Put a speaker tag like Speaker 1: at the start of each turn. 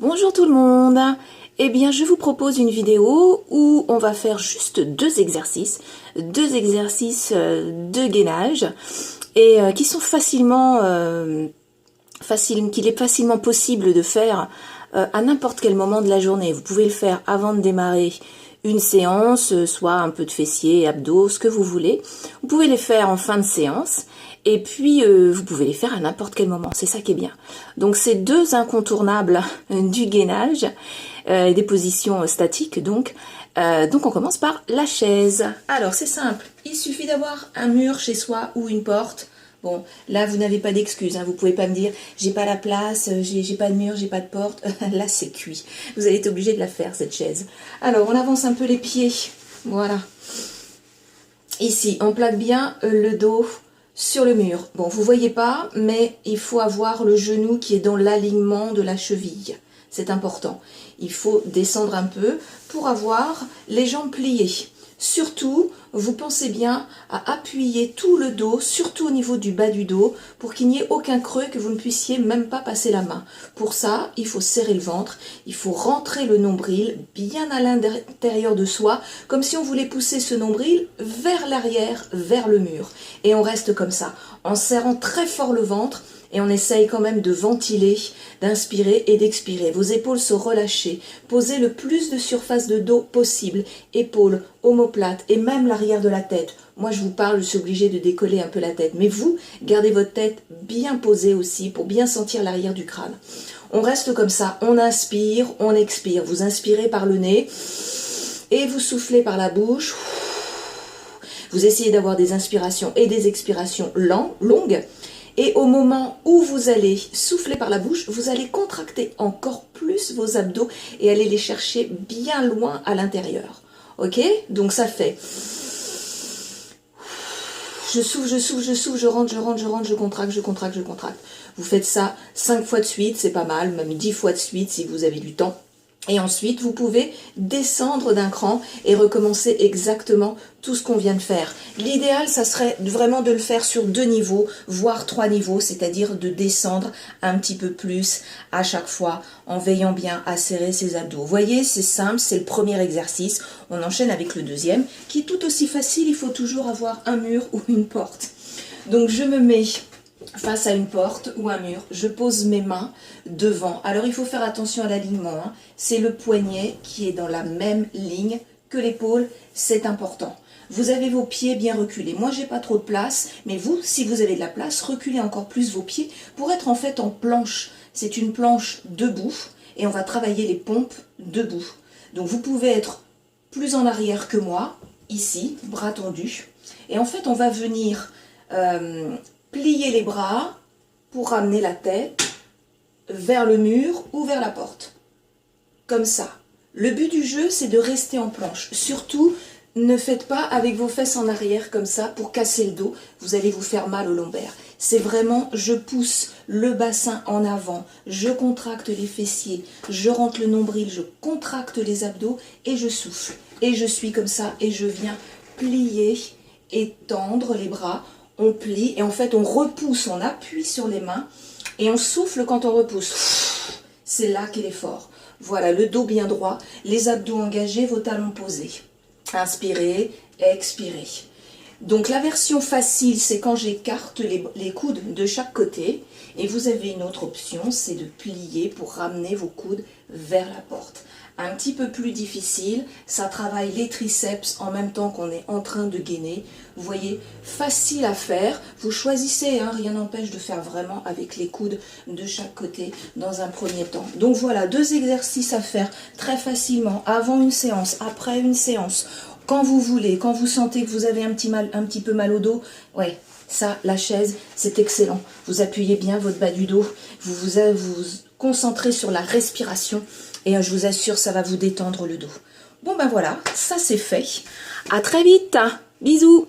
Speaker 1: Bonjour tout le monde. Eh bien, je vous propose une vidéo où on va faire juste deux exercices de gainage et qui sont qu'il est facilement possible de faire à n'importe quel moment de la journée. Vous pouvez le faire avant de démarrer une séance, soit un peu de fessiers, abdos, ce que vous voulez. Vous pouvez les faire en fin de séance. Et puis, vous pouvez les faire à n'importe quel moment, c'est ça qui est bien. Donc, c'est deux incontournables du gainage, des positions statiques, donc. Donc, on commence par la chaise. Alors, c'est simple, il suffit d'avoir un mur chez soi ou une porte. Bon, là, vous n'avez pas d'excuses, hein. Vous pouvez pas me dire, j'ai pas la place, j'ai pas de mur, j'ai pas de porte. Là, c'est cuit. Vous allez être obligé de la faire, cette chaise. Alors, on avance un peu les pieds. Voilà. Ici, on plaque bien le dos sur le mur. Bon, vous voyez pas, mais il faut avoir le genou qui est dans l'alignement de la cheville. C'est important. Il faut descendre un peu pour avoir les jambes pliées. Surtout, vous pensez bien à appuyer tout le dos, surtout au niveau du bas du dos, pour qu'il n'y ait aucun creux, que vous ne puissiez même pas passer la main. Pour ça, il faut serrer le ventre, il faut rentrer le nombril bien à l'intérieur de soi, comme si on voulait pousser ce nombril vers l'arrière, vers le mur. Et on reste comme ça, en serrant très fort le ventre, et on essaye quand même de ventiler, d'inspirer et d'expirer. Vos épaules sont relâchées. Posez le plus de surface de dos possible. Épaules, omoplates et même l'arrière de la tête. Moi, je vous parle, je suis obligée de décoller un peu la tête. Mais vous, gardez votre tête bien posée aussi pour bien sentir l'arrière du crâne. On reste comme ça. On inspire, on expire. Vous inspirez par le nez et vous soufflez par la bouche. Vous essayez d'avoir des inspirations et des expirations longues. Et au moment où vous allez souffler par la bouche, vous allez contracter encore plus vos abdos et aller les chercher bien loin à l'intérieur. Ok? Donc ça fait... Je souffle, je souffle, je souffle, je rentre, je contracte, je contracte, je contracte. Vous faites ça 5 fois de suite, c'est pas mal, même 10 fois de suite si vous avez du temps. Et ensuite, vous pouvez descendre d'un cran et recommencer exactement tout ce qu'on vient de faire. L'idéal, ça serait vraiment de le faire sur 2 niveaux, voire 3 niveaux, c'est-à-dire de descendre un petit peu plus à chaque fois en veillant bien à serrer ses abdos. Vous voyez, c'est simple, c'est le premier exercice. On enchaîne avec le deuxième, qui est tout aussi facile, il faut toujours avoir un mur ou une porte. Donc, je me mets face à une porte ou un mur, je pose mes mains devant. Alors il faut faire attention à l'alignement, hein. C'est le poignet qui est dans la même ligne que l'épaule, c'est important. Vous avez vos pieds bien reculés. Moi, j'ai pas trop de place, mais vous, si vous avez de la place, reculez encore plus vos pieds pour être en fait en planche. C'est une planche debout et on va travailler les pompes debout. Donc vous pouvez être plus en arrière que moi, ici, bras tendus. Et en fait, on va venir plier les bras pour ramener la tête vers le mur ou vers la porte. Comme ça. Le but du jeu, c'est de rester en planche. Surtout, ne faites pas avec vos fesses en arrière comme ça pour casser le dos. Vous allez vous faire mal au lombaire. C'est vraiment, je pousse le bassin en avant, je contracte les fessiers, je rentre le nombril, je contracte les abdos et je souffle. Et je suis comme ça et je viens plier et tendre les bras. On plie et en fait on repousse, on appuie sur les mains et on souffle quand on repousse. C'est là qu'est l'effort. Voilà, le dos bien droit, les abdos engagés, vos talons posés. Inspirez, expirez. Donc la version facile, c'est quand j'écarte les coudes de chaque côté. Et vous avez une autre option, c'est de plier pour ramener vos coudes vers la porte. Un petit peu plus difficile, ça travaille les triceps en même temps qu'on est en train de gainer. Vous voyez, facile à faire. Vous choisissez, hein, rien n'empêche de faire vraiment avec les coudes de chaque côté dans un premier temps. Donc voilà, 2 exercices à faire très facilement avant une séance, après une séance. Quand vous voulez, quand vous sentez que vous avez un petit peu mal au dos, ouais, ça, la chaise, c'est excellent. Vous appuyez bien votre bas du dos, vous concentrez sur la respiration et je vous assure, ça va vous détendre le dos. Bon ben voilà, ça c'est fait. À très vite, bisous.